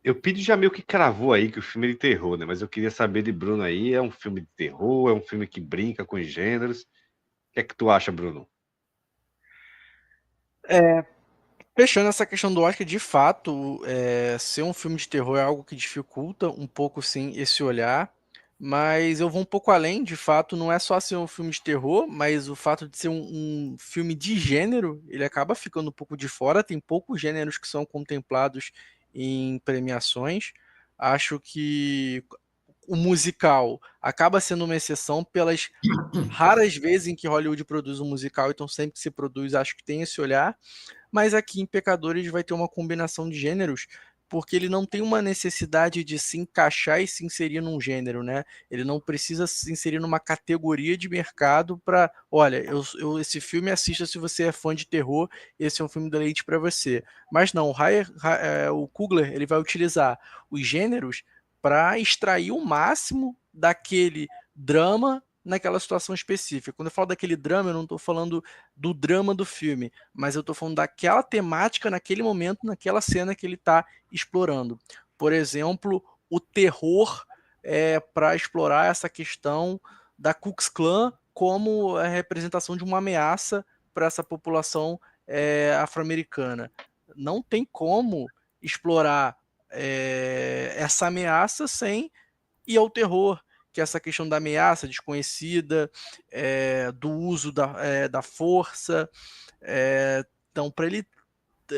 Eu pedi já meio que cravou aí que o filme é de terror, né? Mas eu queria saber de Bruno aí, é um filme de terror, é um filme que brinca com os gêneros? O que é que tu acha, Bruno? Fechando essa questão do Oscar, de fato, ser um filme de terror é algo que dificulta um pouco, sim, esse olhar. Mas eu vou um pouco além, de fato, não é só ser um filme de terror, mas o fato de ser um filme de gênero, ele acaba ficando um pouco de fora. Tem poucos gêneros que são contemplados em premiações. Acho que o musical acaba sendo uma exceção pelas raras vezes em que Hollywood produz um musical, então sempre que se produz, acho que tem esse olhar. Mas aqui em Pecadores vai ter uma combinação de gêneros, porque ele não tem uma necessidade de se encaixar e se inserir num gênero, né? Ele não precisa se inserir numa categoria de mercado para, olha, esse filme assista se você é fã de terror, esse é um filme de leite para você. Mas não, o Coogler ele vai utilizar os gêneros para extrair o máximo daquele drama naquela situação específica. Quando eu falo daquele drama, eu não estou falando do drama do filme, mas eu tô falando daquela temática naquele momento, naquela cena que ele tá explorando. Por exemplo, o terror para explorar essa questão da Ku Klux Klan como a representação de uma ameaça para essa população afro-americana. Não tem como explorar essa ameaça sem ir ao terror, que é essa questão da ameaça desconhecida, do uso da força, então, para ele,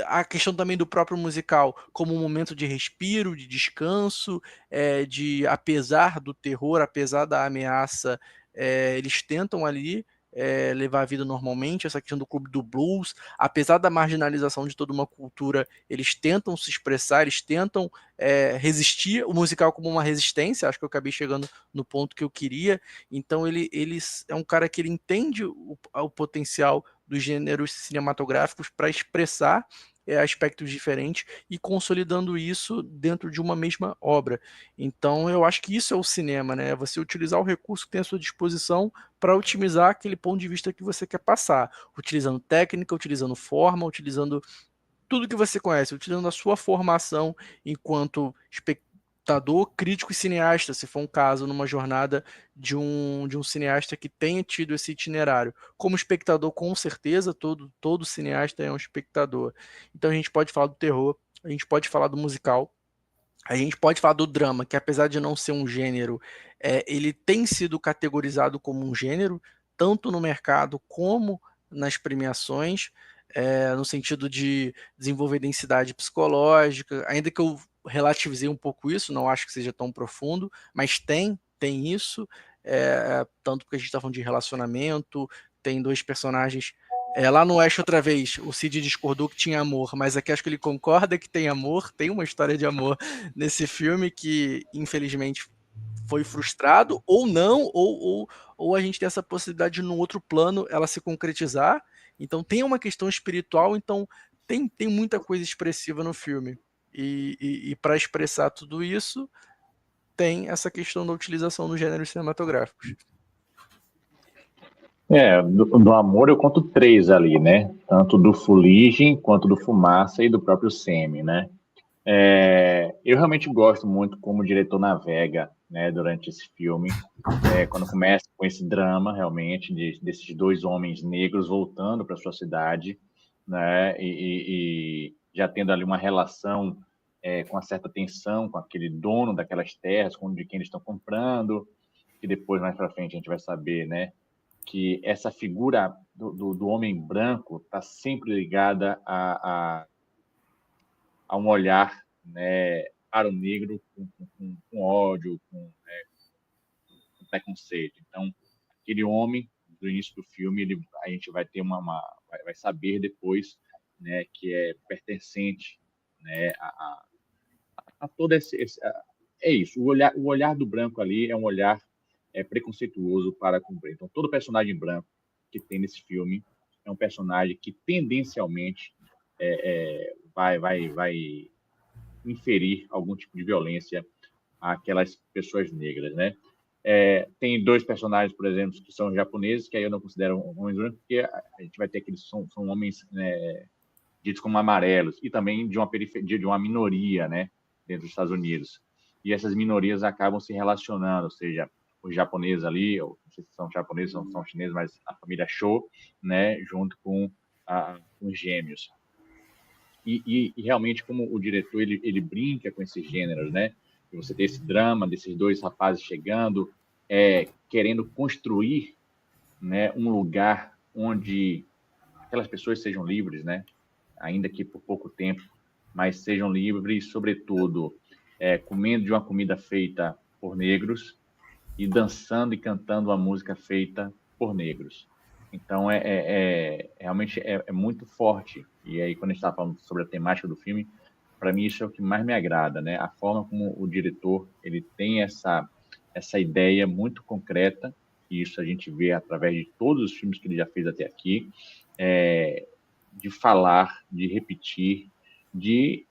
a questão também do próprio musical como um momento de respiro, de descanso, de apesar do terror, apesar da ameaça, eles tentam ali levar a vida normalmente. Essa questão do clube do blues, apesar da marginalização de toda uma cultura, eles tentam se expressar, eles tentam resistir, o musical como uma resistência. Acho que eu acabei chegando no ponto que eu queria. Então ele é um cara que ele entende o potencial dos gêneros cinematográficos para expressar aspectos diferentes e consolidando isso dentro de uma mesma obra. Então, eu acho que isso é o cinema, né? Você utilizar o recurso que tem à sua disposição para otimizar aquele ponto de vista que você quer passar, utilizando técnica, utilizando forma, utilizando tudo que você conhece, utilizando a sua formação enquanto espectador, crítico e cineasta, se for um caso, numa jornada de um cineasta que tenha tido esse itinerário. Como espectador, com certeza, todo cineasta é um espectador. Então a gente pode falar do terror, a gente pode falar do musical, a gente pode falar do drama, que apesar de não ser um gênero, ele tem sido categorizado como um gênero, tanto no mercado como nas premiações, no sentido de desenvolver densidade psicológica, ainda que eu relativizei um pouco isso, não acho que seja tão profundo, mas tem isso, tanto porque a gente está falando de relacionamento, tem dois personagens lá no Oeste, outra vez, o Cid discordou que tinha amor, mas aqui acho que ele concorda que tem amor, tem uma história de amor nesse filme que, infelizmente, foi frustrado, ou não, ou a gente tem essa possibilidade de, no outro plano, ela se concretizar. Então, tem uma questão espiritual, então tem muita coisa expressiva no filme. E para expressar tudo isso, tem essa questão da utilização dos gêneros cinematográficos. Do amor eu conto três ali, né? Tanto do Fuligem, quanto do Fumaça e do próprio Semi, né? Eu realmente gosto muito como o diretor navega, né, durante esse filme, quando começa com esse drama, realmente, desses dois homens negros voltando para sua cidade, né, e já tendo ali uma relação com uma certa tensão com aquele dono daquelas terras, de quem eles estão comprando, que depois, mais para frente, a gente vai saber, né, que essa figura do homem branco está sempre ligada a um olhar, né, para o negro com ódio, com preconceito. Então, aquele homem do início do filme, a gente vai ter vai saber depois, né, que é pertencente, né, a todo é isso. O olhar do branco ali é um olhar preconceituoso para com o branco. Então, todo personagem branco que tem nesse filme é um personagem que tendencialmente vai inferir algum tipo de violência àquelas pessoas negras, né? Tem dois personagens, por exemplo, que são japoneses, que aí eu não considero homens brancos, porque a gente vai ter aqueles são homens, né, ditos como amarelos, e também de uma periferia, de uma minoria, né? dentro dos Estados Unidos. E essas minorias acabam se relacionando, ou seja, os japoneses ali, ou não sei se são japoneses ou são chineses, mas a família Cho, né, junto com os gêmeos. E realmente, como o diretor ele brinca com esses gêneros, né? E você tem esse drama desses dois rapazes chegando, querendo construir, né, um lugar onde aquelas pessoas sejam livres, né? Ainda que por pouco tempo, mas sejam livres, sobretudo, comendo de uma comida feita por negros e dançando e cantando uma música feita por negros. Então, realmente é muito forte. E aí, quando a gente está falando sobre a temática do filme, para mim isso é o que mais me agrada, né? A forma como o diretor ele tem essa ideia muito concreta, e isso a gente vê através de todos os filmes que ele já fez até aqui, de falar, de repetir, de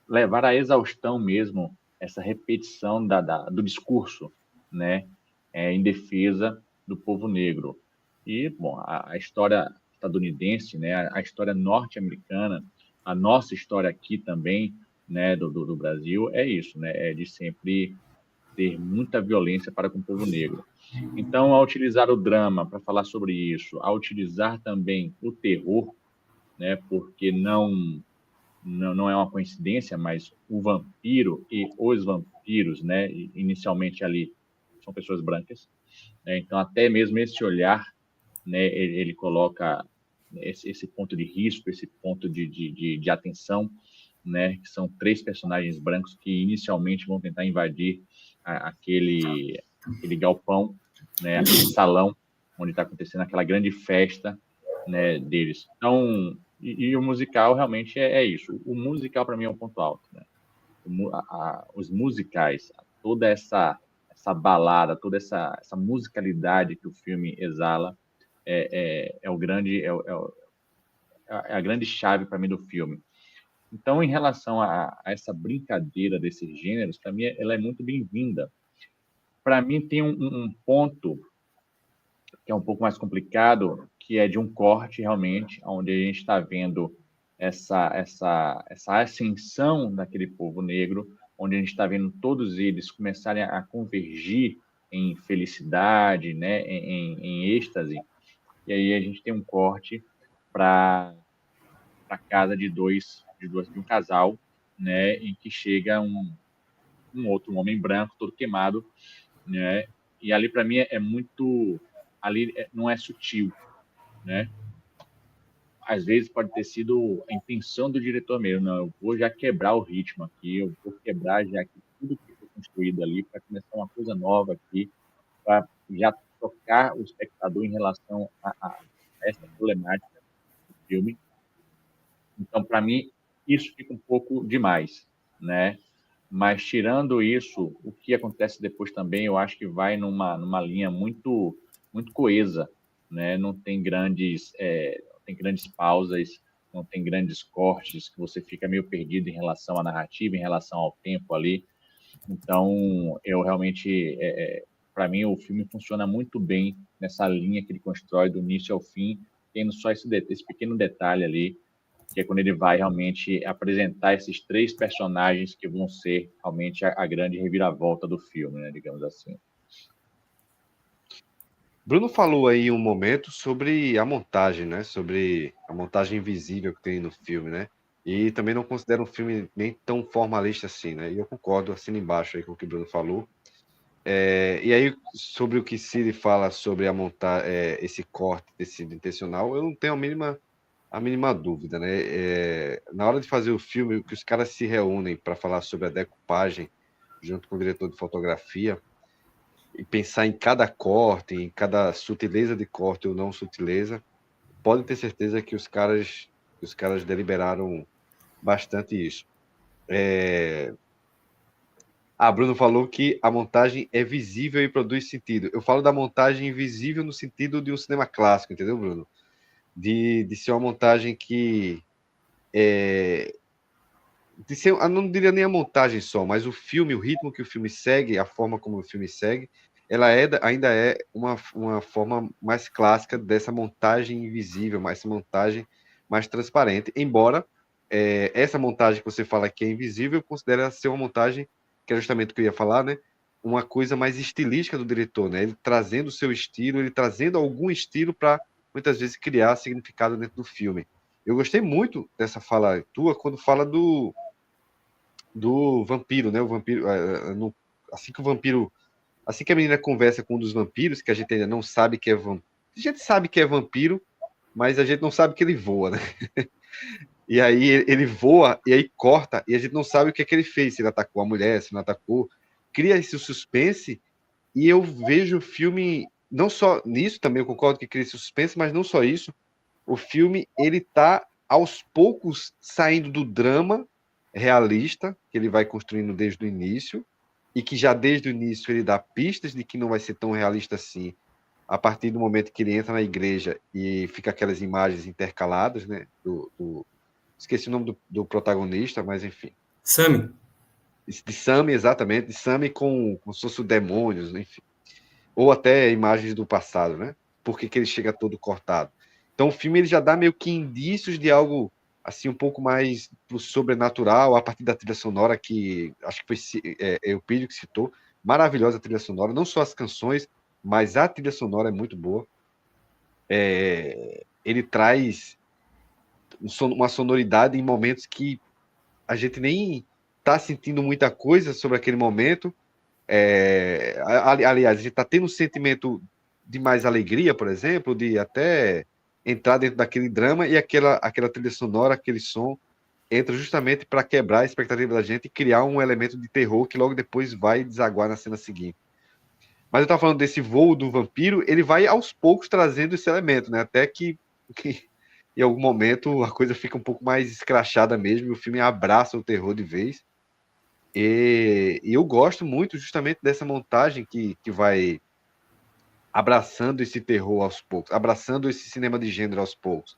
levar à exaustão mesmo essa repetição do discurso, né, em defesa do povo negro. E, bom, a história estadunidense, né, a história norte-americana, a nossa história aqui também, né, do Brasil, é isso, né, é de sempre ter muita violência para com o povo negro. Então, ao utilizar o drama para falar sobre isso, ao utilizar também o terror, né, porque não é uma coincidência, mas o vampiro e os vampiros, né, inicialmente ali são pessoas brancas, né, então até mesmo esse olhar, né, ele coloca esse ponto de risco, esse ponto de atenção, né, que são 3 personagens brancos que inicialmente vão tentar invadir aquele galpão, né, aquele salão onde está acontecendo aquela grande festa, né, deles. Então, e o musical realmente é isso. O musical, para mim, é um ponto alto. Né? Os musicais, toda essa balada, toda essa musicalidade que o filme exala é a grande chave para mim do filme. Então, em relação a essa brincadeira desses gêneros, para mim, ela é muito bem-vinda. Para mim, tem um ponto que é um pouco mais complicado, que é de um corte, realmente, onde a gente está vendo essa ascensão daquele povo negro, onde a gente está vendo todos eles começarem a convergir em felicidade, né, em êxtase, e aí a gente tem um corte para a casa de um casal, né, em que chega um outro homem branco, todo queimado, né, e ali para mim é muito, ali não é sutil, né? Às vezes pode ter sido a intenção do diretor mesmo, não, eu vou já quebrar o ritmo aqui, eu vou quebrar já aqui tudo que foi construído ali para começar uma coisa nova aqui, para já tocar o espectador em relação a essa problemática do filme. Então, para mim, isso fica um pouco demais, né? Mas, tirando isso, o que acontece depois também, eu acho que vai numa linha muito, muito coesa, né? Não tem grandes pausas, não tem grandes cortes, que você fica meio perdido em relação à narrativa, em relação ao tempo ali. Então, eu realmente, para mim, o filme funciona muito bem nessa linha que ele constrói do início ao fim, tendo só esse pequeno detalhe ali, que é quando ele vai realmente apresentar esses 3 personagens que vão ser realmente a grande reviravolta do filme, né, digamos assim. Bruno falou aí um momento sobre a montagem, né? Sobre a montagem invisível que tem no filme, né? E também não considero um filme nem tão formalista assim, né? E eu concordo, assino embaixo aí com o que o Bruno falou. E aí, sobre o que Ciri fala sobre esse corte tecido intencional, eu não tenho a mínima dúvida, né? Na hora de fazer o filme, que os caras se reúnem para falar sobre a decupagem, junto com o diretor de fotografia, e pensar em cada corte, em cada sutileza de corte ou não sutileza, pode ter certeza que os caras deliberaram bastante isso. Bruno falou que a montagem é visível e produz sentido. Eu falo da montagem visível no sentido de um cinema clássico, entendeu, Bruno? De ser uma montagem que de ser, eu não diria nem a montagem só, mas o filme, o ritmo que o filme segue, a forma como o filme segue, ela ainda é uma forma mais clássica dessa montagem invisível, mais essa montagem mais transparente, embora essa montagem que você fala que é invisível, eu considero ela ser uma montagem, que é justamente o que eu ia falar, né? Uma coisa mais estilística do diretor, né? Ele trazendo o seu estilo, ele trazendo algum estilo para, muitas vezes, criar significado dentro do filme. Eu gostei muito dessa fala tua quando fala do vampiro, né? O vampiro, assim que o vampiro, assim que a menina conversa com um dos vampiros, que a gente ainda não sabe que é vampiro, a gente sabe que é vampiro, mas a gente não sabe que ele voa, né? E aí ele voa e aí corta e a gente não sabe o que é que ele fez, se ele atacou a mulher, se não atacou. Cria esse suspense e eu vejo o filme não só nisso, também eu concordo que cria esse suspense, mas não só isso. O filme ele tá aos poucos saindo do drama realista que ele vai construindo desde o início e que já desde o início ele dá pistas de que não vai ser tão realista assim. A partir do momento que ele entra na igreja e fica aquelas imagens intercaladas, né, esqueci o nome do protagonista, mas enfim. Sammy. De Sammy, exatamente, de Sammy com se fosse demônios, enfim. Ou até imagens do passado, né? Por que ele chega todo cortado. Então o filme ele já dá meio que indícios de algo assim um pouco mais pro sobrenatural, a partir da trilha sonora que acho que foi Eupídio que citou, maravilhosa a trilha sonora, não só as canções, mas a trilha sonora é muito boa. Ele traz uma sonoridade em momentos que a gente nem está sentindo muita coisa sobre aquele momento. Aliás, a gente está tendo um sentimento de mais alegria, por exemplo, de até entrar dentro daquele drama e aquela trilha sonora, aquele som, entra justamente para quebrar a expectativa da gente e criar um elemento de terror que logo depois vai desaguar na cena seguinte. Mas eu estava falando desse voo do vampiro, ele vai aos poucos trazendo esse elemento, né? Até que em algum momento a coisa fica um pouco mais escrachada mesmo, e o filme abraça o terror de vez. E eu gosto muito justamente dessa montagem que vai abraçando esse terror aos poucos, abraçando esse cinema de gênero aos poucos.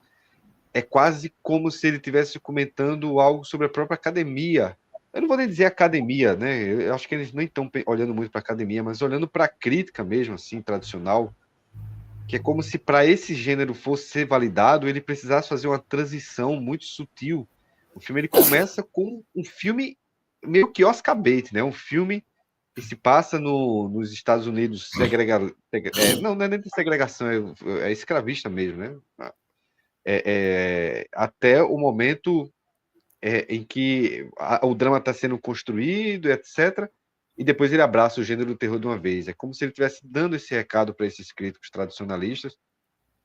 É quase como se ele estivesse comentando algo sobre a própria academia. Eu não vou nem dizer academia, né? Eu acho que eles nem estão olhando muito para a academia, mas olhando para a crítica mesmo, assim, tradicional, que é como se para esse gênero fosse ser validado, ele precisasse fazer uma transição muito sutil. O filme ele começa com um filme meio que Oscar bait, né? Um filme que se passa nos Estados Unidos não é nem de segregação, é escravista mesmo, né? Até o momento em que o drama está sendo construído, etc. E depois ele abraça o gênero do terror de uma vez. É como se ele estivesse dando esse recado para esses críticos tradicionalistas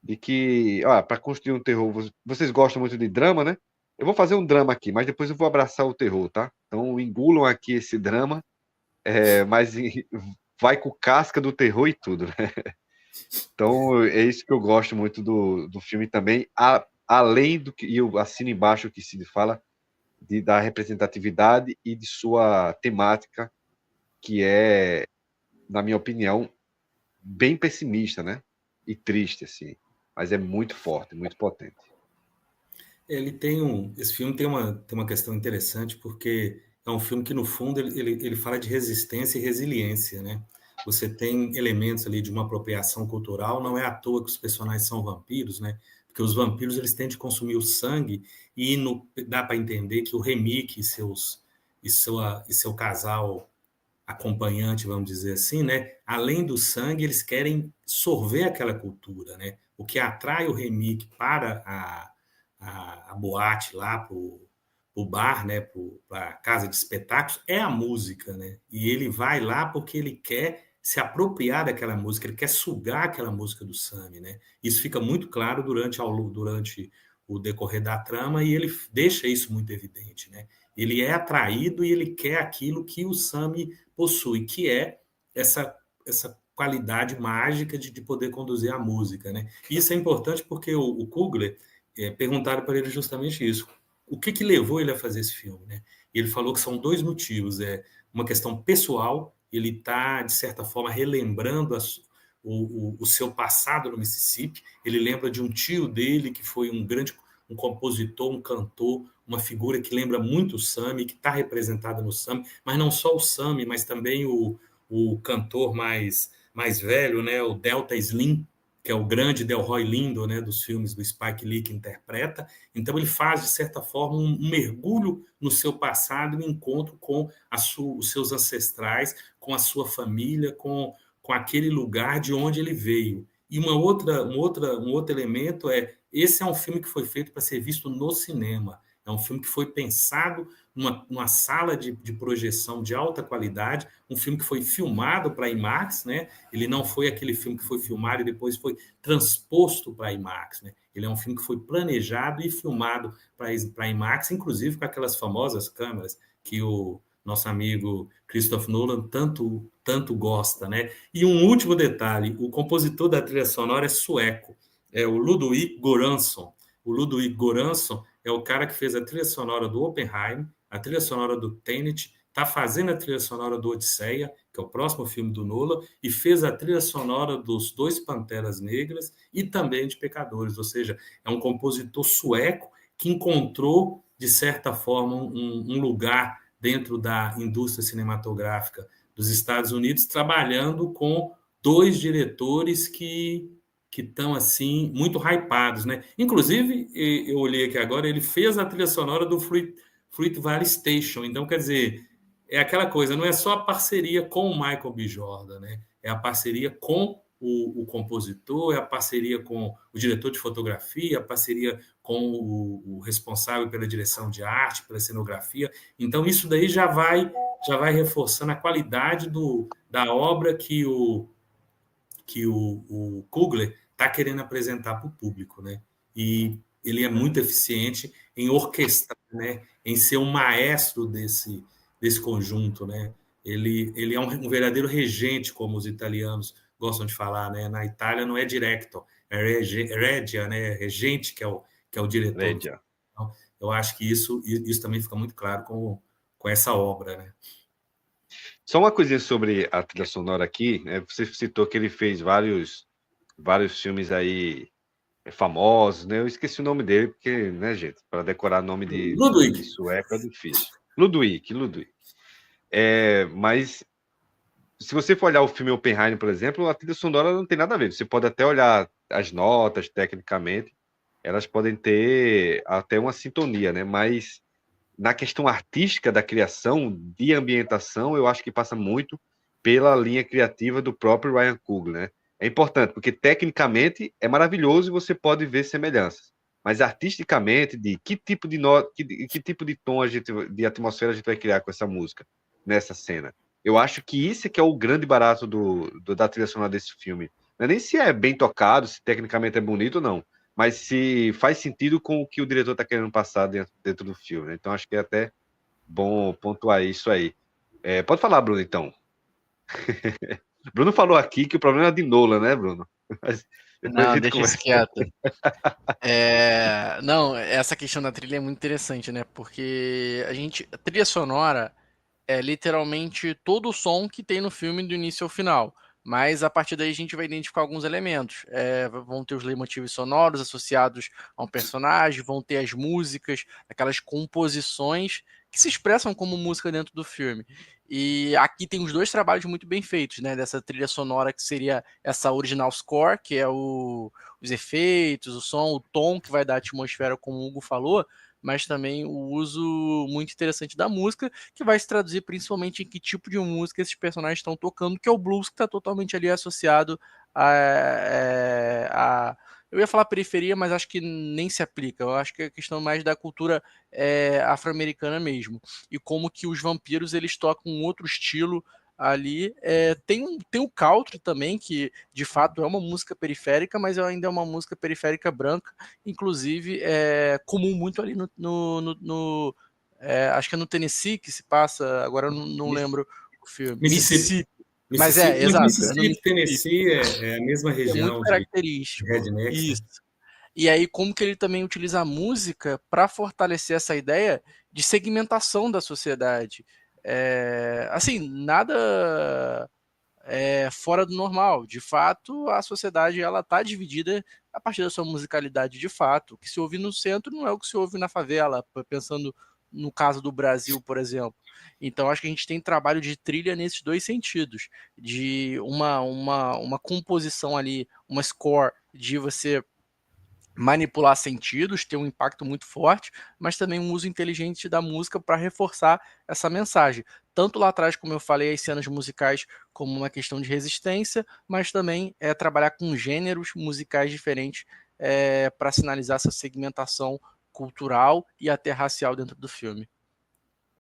de que, para construir um terror, vocês gostam muito de drama, né? Eu vou fazer um drama aqui, mas depois eu vou abraçar o terror, tá? Então engulam aqui esse drama, mas vai com casca do terror e tudo, né? Então é isso que eu gosto muito do filme também, além do que, e eu assino embaixo o que se fala, da representatividade e de sua temática, que é, na minha opinião, bem pessimista, né? E triste, assim. Mas é muito forte, muito potente. Esse filme tem uma questão interessante, porque é um filme que, no fundo, ele fala de resistência e resiliência, né? Você tem elementos ali de uma apropriação cultural, não é à toa que os personagens são vampiros, né? Porque os vampiros, eles tendem a consumir o sangue e dá para entender que o Remick e seu casal acompanhante, vamos dizer assim, né? Além do sangue, eles querem sorver aquela cultura, né? O que atrai o Remick para a boate lá, para o bar, né? Para a casa de espetáculos, é a música, né? E ele vai lá porque ele quer se apropriar daquela música, ele quer sugar aquela música do Sammy, né? Isso fica muito claro durante o decorrer da trama e ele deixa isso muito evidente, né? Ele é atraído e ele quer aquilo que o Sammy possui, que é essa qualidade mágica de poder conduzir a música, né? E isso é importante porque o Coogler perguntaram para ele justamente isso. O que levou ele a fazer esse filme, né? E ele falou que são dois motivos. Uma questão pessoal, ele está, de certa forma, relembrando o seu passado no Mississippi. Ele lembra de um tio dele que foi um compositor, um cantor, uma figura que lembra muito o Sammy, que está representada no Sammy, mas não só o Sammy, mas também o cantor mais velho, né, o Delta Slim, que é o grande Delroy Lindo, né, dos filmes do Spike Lee que interpreta. Então ele faz, de certa forma, um mergulho no seu passado, um encontro com os seus ancestrais, com a sua família, com aquele lugar de onde ele veio. E um outro elemento esse é um filme que foi feito para ser visto no cinema. É um filme que foi pensado numa sala de projeção de alta qualidade, um filme que foi filmado para IMAX, né? Ele não foi aquele filme que foi filmado e depois foi transposto para IMAX, né? Ele é um filme que foi planejado e filmado para IMAX, inclusive com aquelas famosas câmeras que o nosso amigo Christopher Nolan tanto gosta, né? E um último detalhe, o compositor da trilha sonora é sueco, é o Ludwig Göransson. O Ludwig Göransson é o cara que fez a trilha sonora do Oppenheimer, a trilha sonora do Tenet, está fazendo a trilha sonora do Odisseia, que é o próximo filme do Nolan, e fez a trilha sonora dos dois Panteras Negras e também de Pecadores, ou seja, é um compositor sueco que encontrou, de certa forma, um lugar dentro da indústria cinematográfica dos Estados Unidos, trabalhando com dois diretores que estão assim muito hypados, né? Inclusive, eu olhei aqui agora, ele fez a trilha sonora do Fruit Valley Station. Então, quer dizer, é aquela coisa, não é só a parceria com o Michael B. Jordan, né? É a parceria com o compositor, é a parceria com o diretor de fotografia, a parceria com o responsável pela direção de arte, pela cenografia. Então, isso daí já vai reforçando a qualidade da obra que o Coogler está querendo apresentar para o público, né? E ele é muito eficiente em orquestrar, né? Em ser um maestro desse conjunto, né? Ele é um verdadeiro regente, como os italianos gostam de falar, né? Na Itália não é director, é regia, né? Regente que é o diretor. Então, eu acho que isso também fica muito claro com essa obra, né? Só uma coisinha sobre a trilha sonora aqui, né? Você citou que ele fez vários filmes aí famosos, né? Eu esqueci o nome dele, porque, né, gente, para decorar nome de sueco é difícil. Ludwig. Mas se você for olhar o filme Oppenheimer, por exemplo, a trilha sonora não tem nada a ver. Você pode até olhar as notas, tecnicamente, elas podem ter até uma sintonia, né? Mas na questão artística da criação, de ambientação, eu acho que passa muito pela linha criativa do próprio Ryan Coogler, né? É importante, porque tecnicamente é maravilhoso e você pode ver semelhanças. Mas artisticamente, de que tipo de que tipo de tom de atmosfera a gente vai criar com essa música nessa cena? Eu acho que isso é que é o grande barato da trilha sonora desse filme. Não é nem se é bem tocado, se tecnicamente é bonito ou não, mas se faz sentido com o que o diretor está querendo passar dentro do filme, né? Então acho que é até bom pontuar isso aí. Pode falar, Bruno, então. Bruno falou aqui que o problema é de Nolan, né, Bruno? Mas não, deixa isso quieto. Não, essa questão da trilha é muito interessante, né? Porque a trilha sonora é literalmente todo o som que tem no filme do início ao final. Mas a partir daí a gente vai identificar alguns elementos. Vão ter os leitmotivos sonoros associados a um personagem, vão ter as músicas, aquelas composições que se expressam como música dentro do filme. E aqui tem os dois trabalhos muito bem feitos, né? Dessa trilha sonora que seria essa original score, que é os efeitos, o som, o tom que vai dar a atmosfera, como o Hugo falou, mas também o uso muito interessante da música, que vai se traduzir principalmente em que tipo de música esses personagens estão tocando, que é o blues, que está totalmente ali associado a eu ia falar periferia, mas acho que nem se aplica. Eu acho que é questão mais da cultura afro-americana mesmo. E como que os vampiros, eles tocam um outro estilo ali. Tem o country também, que de fato é uma música periférica, mas ainda é uma música periférica branca, inclusive é comum muito ali acho que é no Tennessee que se passa, agora eu não lembro o filme. Mississippi. Mas exato. Mississippi, Tennessee é a mesma região. É muito característico. De rednecks, isso. Né? E aí, como que ele também utiliza a música para fortalecer essa ideia de segmentação da sociedade. Assim, nada fora do normal. De fato, a sociedade ela está dividida a partir da sua musicalidade de fato. O que se ouve no centro não é o que se ouve na favela, pensando no caso do Brasil, por exemplo. Então, acho que a gente tem trabalho de trilha nesses dois sentidos, de uma composição ali, uma score, de você manipular sentidos, ter um impacto muito forte, mas também um uso inteligente da música para reforçar essa mensagem. Tanto lá atrás, como eu falei, as cenas musicais como uma questão de resistência, mas também trabalhar com gêneros musicais diferentes para sinalizar essa segmentação cultural e até racial dentro do filme.